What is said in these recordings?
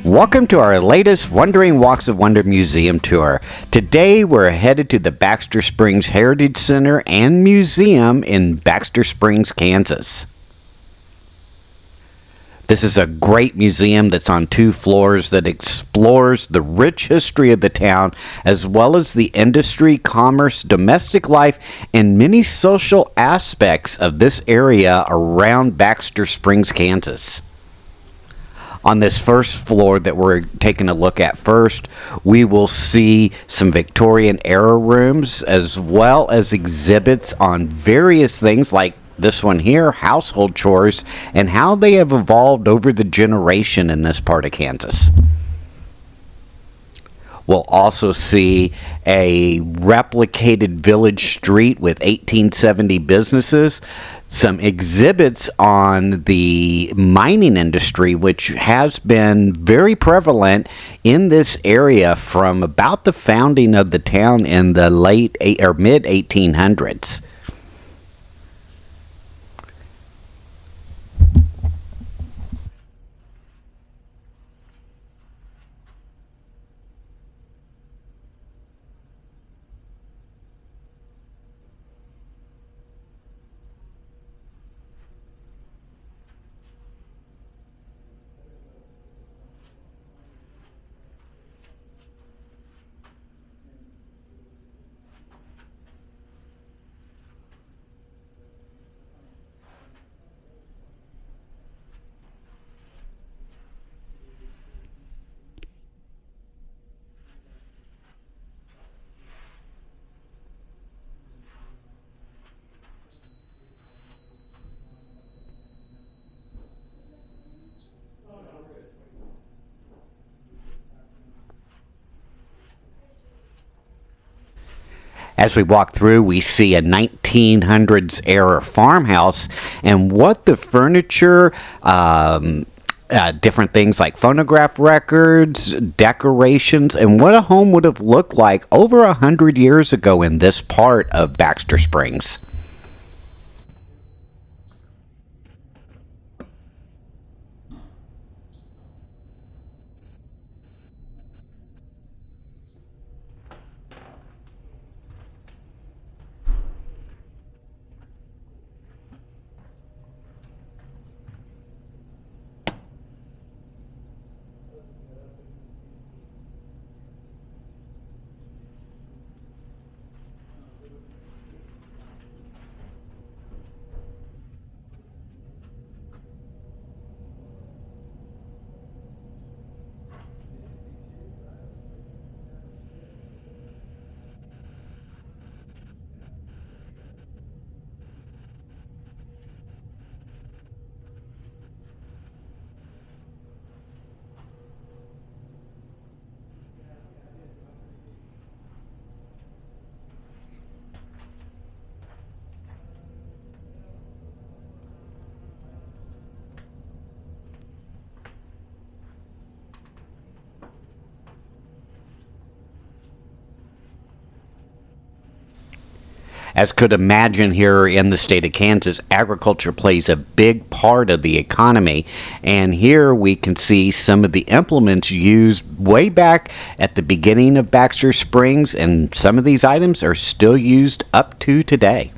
Welcome to our latest Wandering Walks of Wonder Museum tour. Today we're headed to the Baxter Springs Heritage Center and Museum in Baxter Springs, Kansas. This is a great museum that's on 2 floors that explores the rich history of the town as well as the industry, commerce, domestic life, and many social aspects of this area around Baxter Springs, Kansas. On this first floor that we're taking a look at first, we will see some Victorian era rooms as well as exhibits on various things like this one here, household chores, and how they have evolved over the generation in this part of Kansas. We'll also see a replicated village street with 1870 businesses, some exhibits on the mining industry, which has been very prevalent in this area from about the founding of the town in the late or mid 1800s. As we walk through, we see a 1900s era farmhouse and what the furniture, different things like phonograph records, decorations, and what a home would have looked like over 100 years ago in this part of Baxter Springs. As could imagine, here in the state of Kansas, agriculture plays a big part of the economy. And here we can see some of the implements used way back at the beginning of Baxter Springs, and some of these items are still used up to today.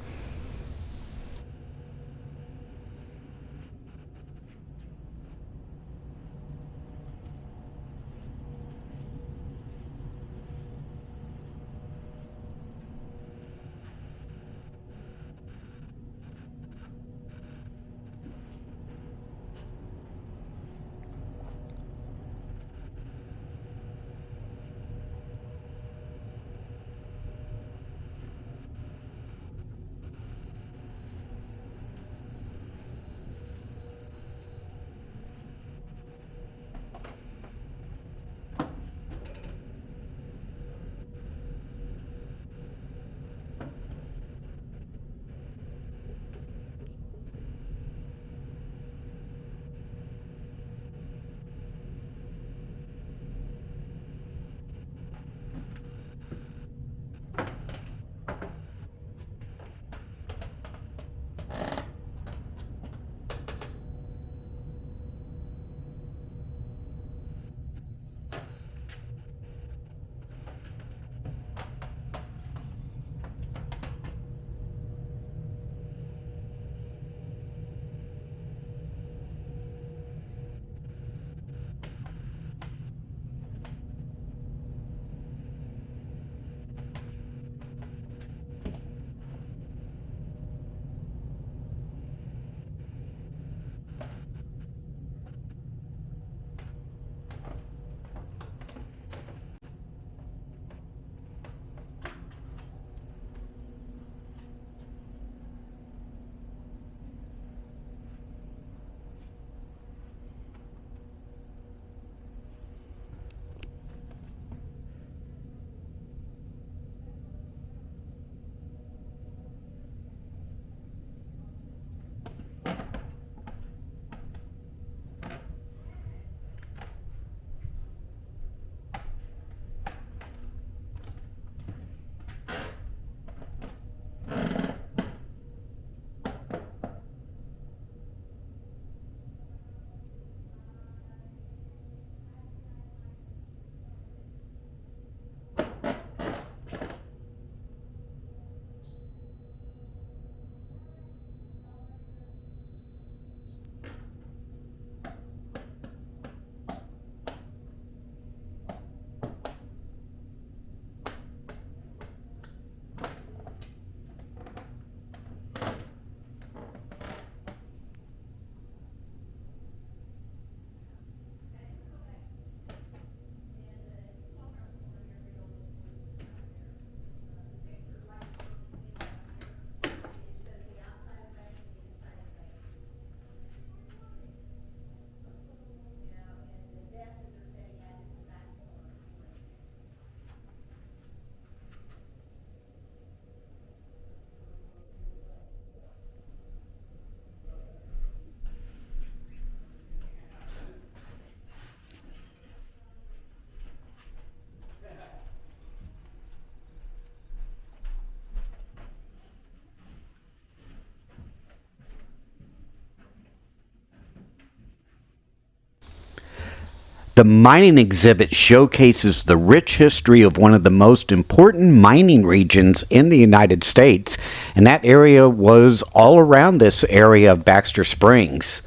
The mining exhibit showcases the rich history of one of the most important mining regions in the United States, and that area was all around this area of Baxter Springs.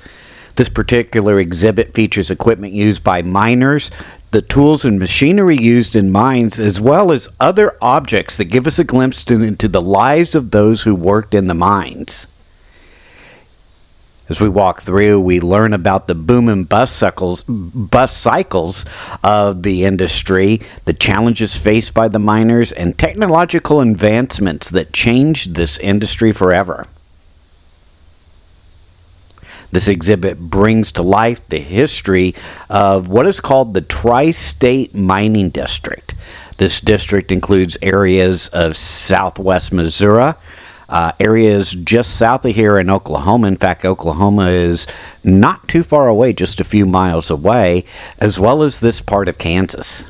This particular exhibit features equipment used by miners, the tools and machinery used in mines, as well as other objects that give us a glimpse into the lives of those who worked in the mines. As we walk through, we learn about the boom and bust cycles of the industry, the challenges faced by the miners, and technological advancements that changed this industry forever. This exhibit brings to life the history of what is called the Tri-State Mining District. This district includes areas of southwest Missouri, areas just south of here in Oklahoma. In fact, Oklahoma is not too far away, just a few miles away, as well as this part of Kansas.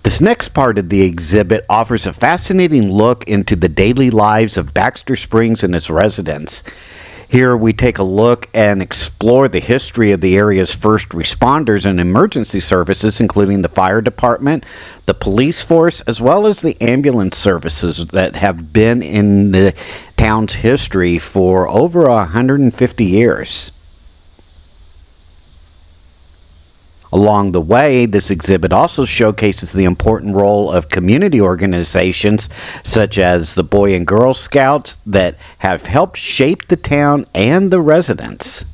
This next part of the exhibit offers a fascinating look into the daily lives of Baxter Springs and its residents. Here we take a look and explore the history of the area's first responders and emergency services, including the fire department, the police force, as well as the ambulance services that have been in the town's history for over 150 years. Along the way, this exhibit also showcases the important role of community organizations such as the Boy and Girl Scouts that have helped shape the town and the residents.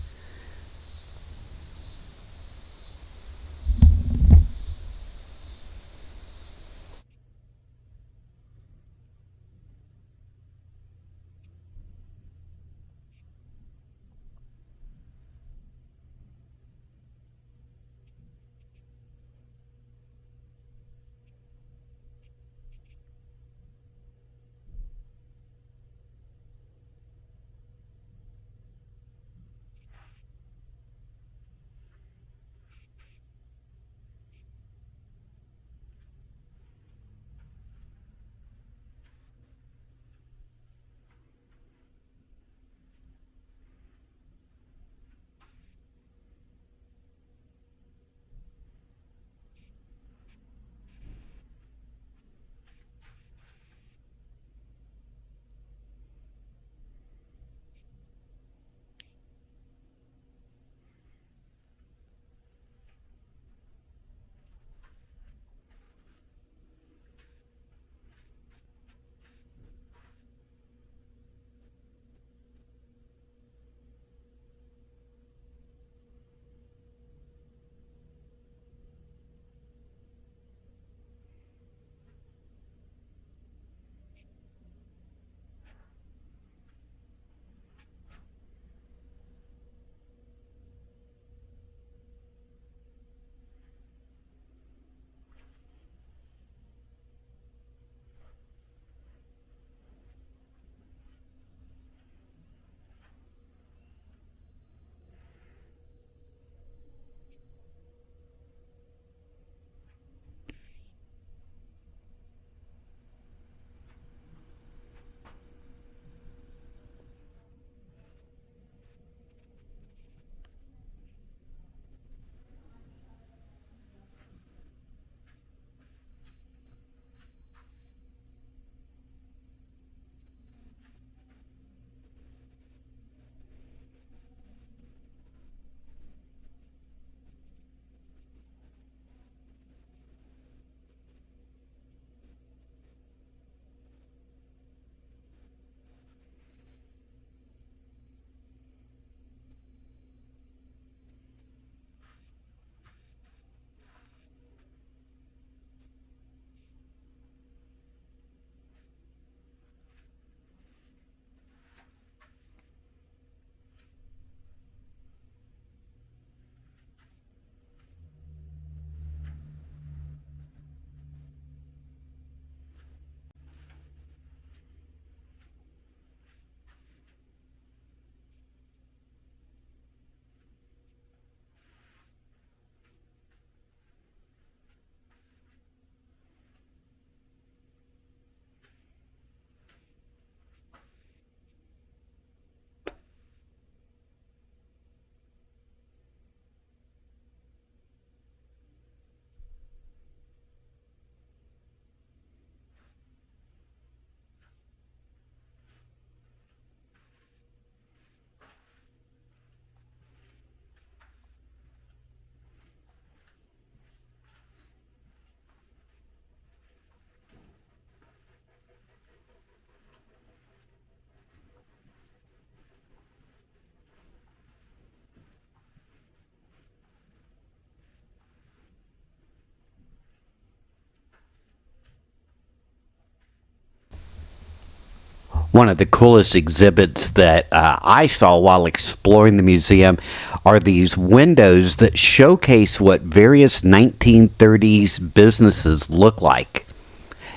One of the coolest exhibits that I saw while exploring the museum are these windows that showcase what various 1930s businesses look like.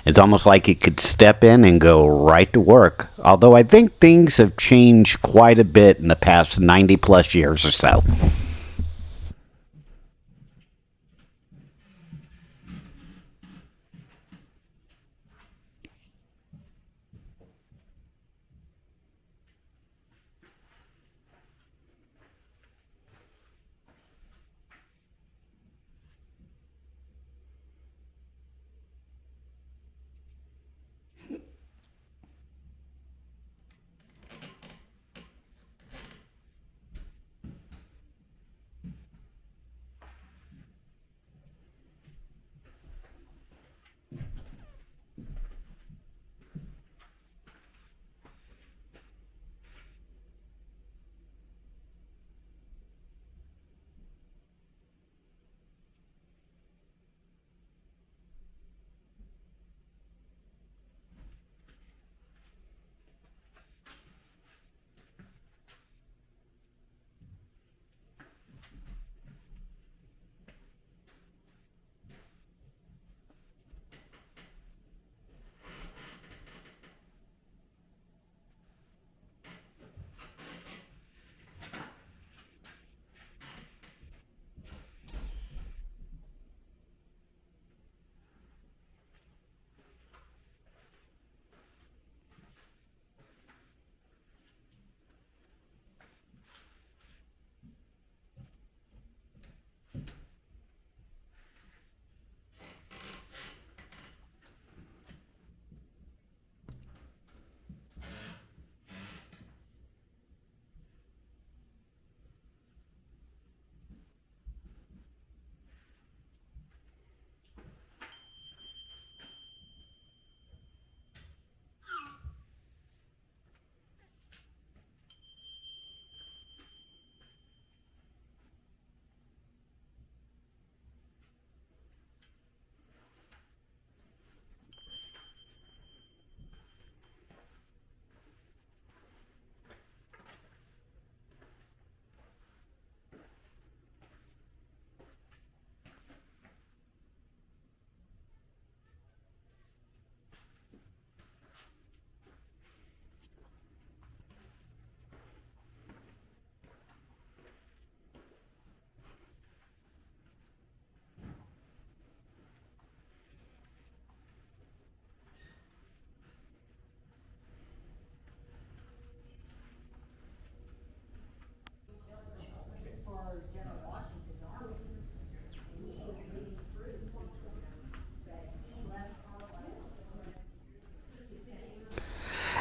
It's almost like you could step in and go right to work, although I think things have changed quite a bit in the past 90 plus years or so.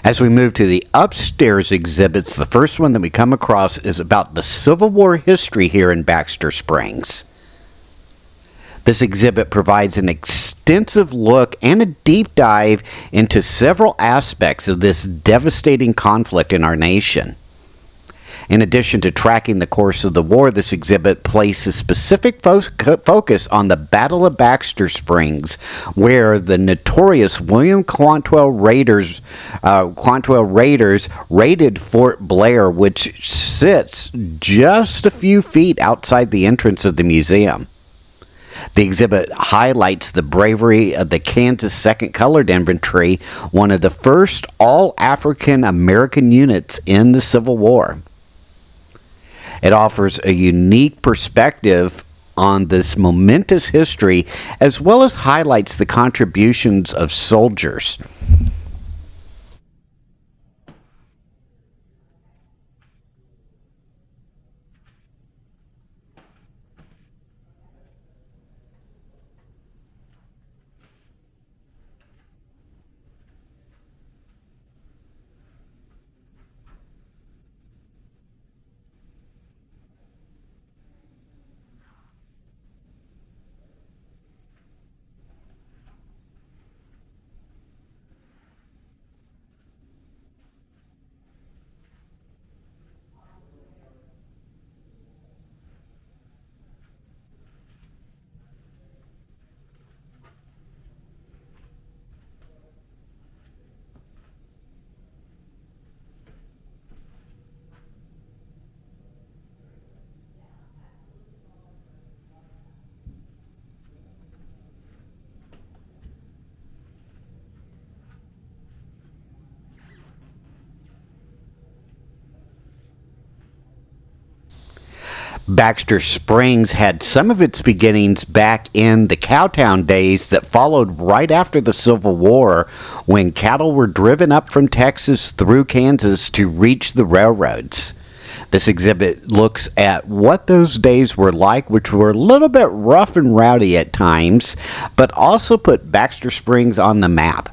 As we move to the upstairs exhibits, the first one that we come across is about the Civil War history here in Baxter Springs. This exhibit provides an extensive look and a deep dive into several aspects of this devastating conflict in our nation. In addition to tracking the course of the war, this exhibit places specific focus on the Battle of Baxter Springs, where the notorious Quantrell Raiders raided Fort Blair, which sits just a few feet outside the entrance of the museum. The exhibit highlights the bravery of the Kansas 2nd Colored Infantry, one of the first all-African American units in the Civil War. It offers a unique perspective on this momentous history, as well as highlights the contributions of soldiers. Baxter Springs had some of its beginnings back in the Cowtown days that followed right after the Civil War, when cattle were driven up from Texas through Kansas to reach the railroads. This exhibit looks at what those days were like, which were a little bit rough and rowdy at times, but also put Baxter Springs on the map.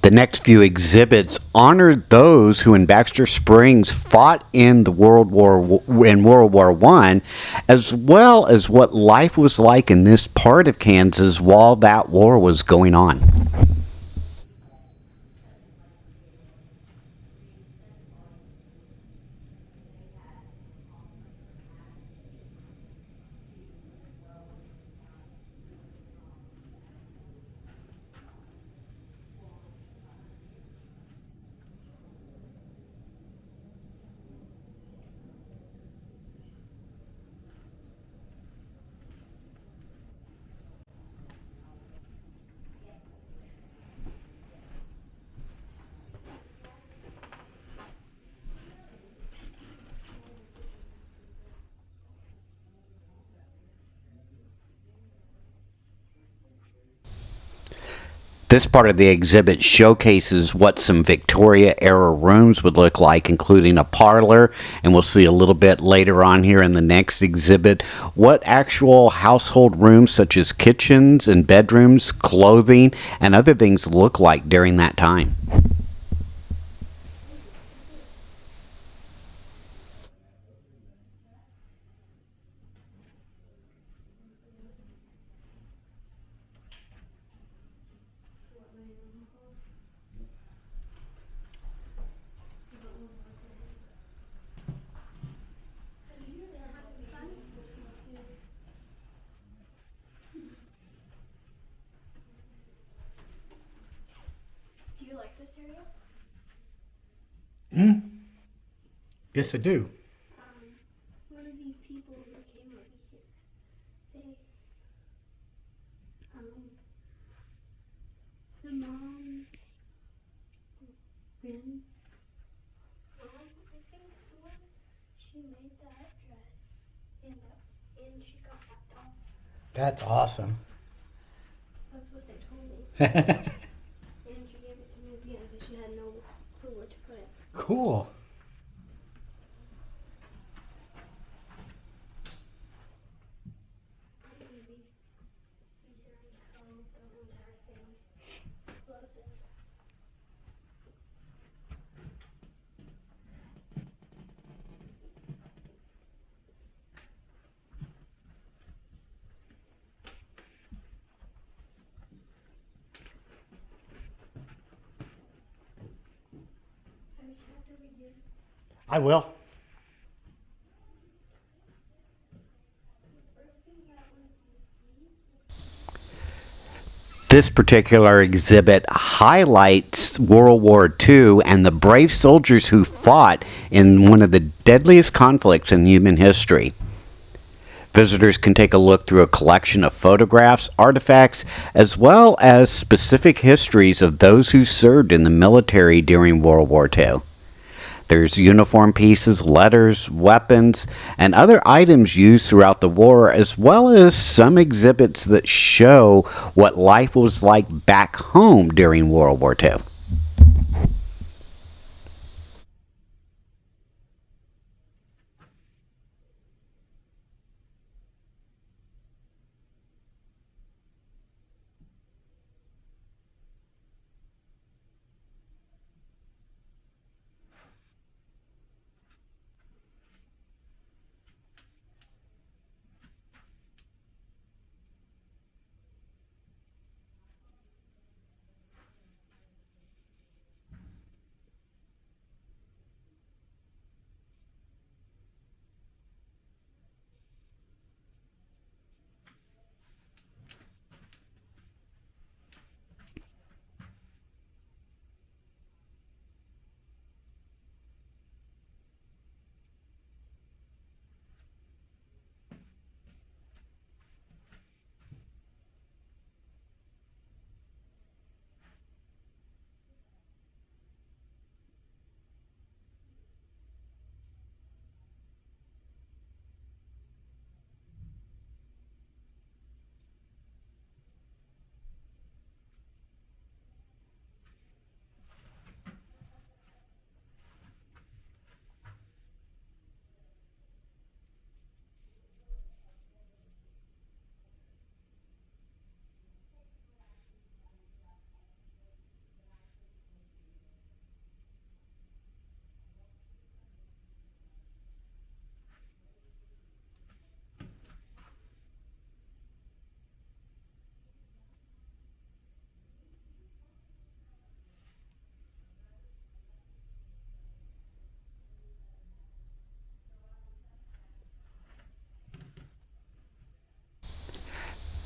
The next few exhibits honored those who in Baxter Springs fought in World War I, as well as what life was like in this part of Kansas while that war was going on. This part of the exhibit showcases what some Victoria era rooms would look like, including a parlor, and we'll see a little bit later on here in the next exhibit what actual household rooms such as kitchens and bedrooms, clothing, and other things look like during that time. Do you like this area? Yes, I do. One of these people who came over here, they, the mom's grand mom, I think it was, she made that dress, and she got that doll. That's awesome. That's what they told me. And she gave it to me again because she had no clue where to put it. Cool. I'm going to be here until the entire thing closes. Have you checked over here? I will. First thing that we see. This particular exhibit highlights World War II and the brave soldiers who fought in one of the deadliest conflicts in human history. Visitors can take a look through a collection of photographs, artifacts, as well as specific histories of those who served in the military during World War II. There's uniform pieces, letters, weapons, and other items used throughout the war, as well as some exhibits that show what life was like back home during World War II.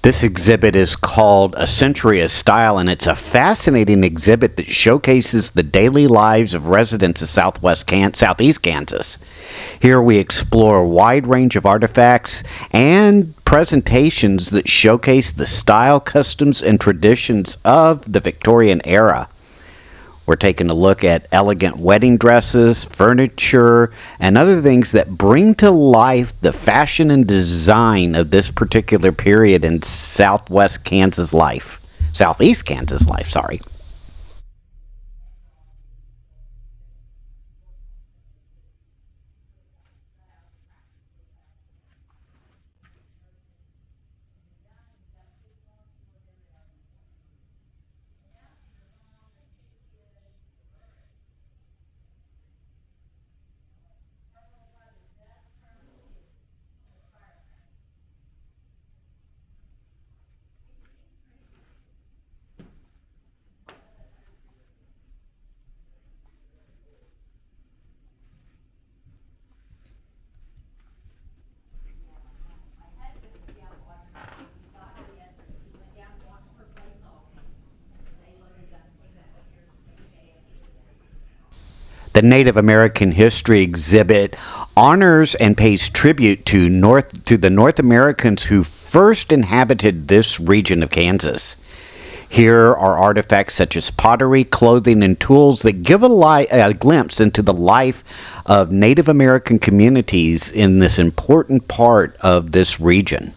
This exhibit is called A Century of Style, and it's a fascinating exhibit that showcases the daily lives of residents of southeast Kansas. Here we explore a wide range of artifacts and presentations that showcase the style, customs, and traditions of the Victorian era. We're taking a look at elegant wedding dresses, furniture, and other things that bring to life the fashion and design of this particular period in southwest Kansas life. Southeast Kansas life, sorry. The Native American History exhibit honors and pays tribute to the North Americans who first inhabited this region of Kansas. Here are artifacts such as pottery, clothing, and tools that give a glimpse into the life of Native American communities in this important part of this region.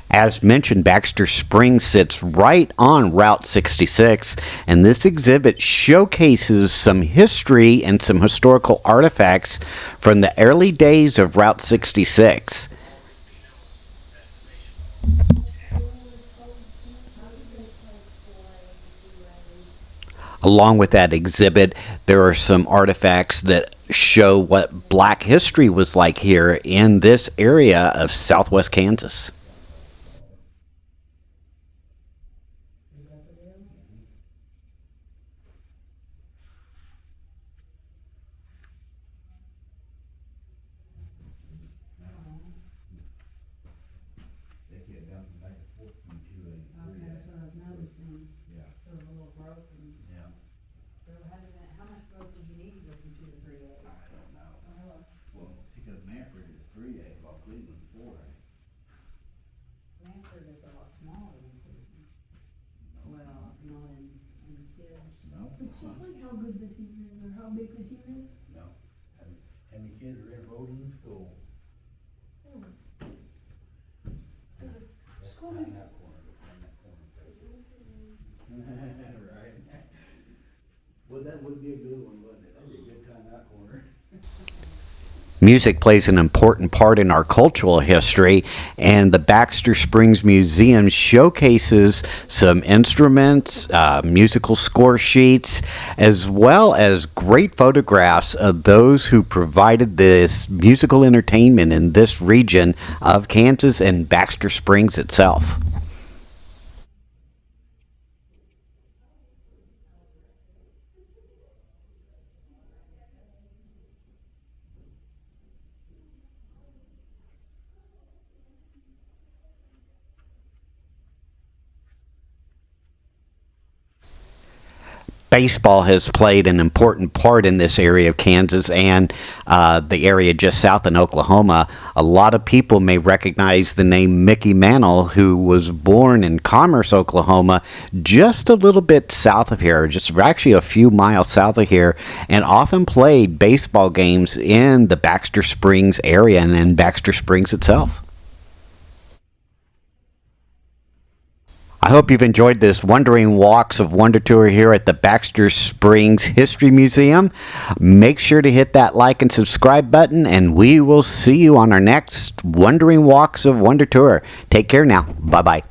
As mentioned, Baxter Springs sits right on Route 66, and this exhibit showcases some history and some historical artifacts from the early days of Route 66. Along with that exhibit, there are some artifacts that show what Black history was like here in this area of southwest Kansas. It's just like how good the team is or how big the team is. No. How many kids are ever voting in school? So the school Find that corner, find that corner. Right. Well, that would be a good one, wouldn't it? That'd be a good time, that corner. Music plays an important part in our cultural history, and the Baxter Springs Museum showcases some instruments, musical score sheets, as well as great photographs of those who provided this musical entertainment in this region of Kansas and Baxter Springs itself. Baseball has played an important part in this area of Kansas and the area just south in Oklahoma. A lot of people may recognize the name Mickey Mantle, who was born in Commerce, Oklahoma, just a little bit south of here, just actually a few miles south of here, and often played baseball games in the Baxter Springs area and in Baxter Springs itself. I hope you've enjoyed this Wandering Walks of Wonder Tour here at the Baxter Springs History Museum. Make sure to hit that like and subscribe button, and we will see you on our next Wandering Walks of Wonder Tour. Take care now. Bye-bye.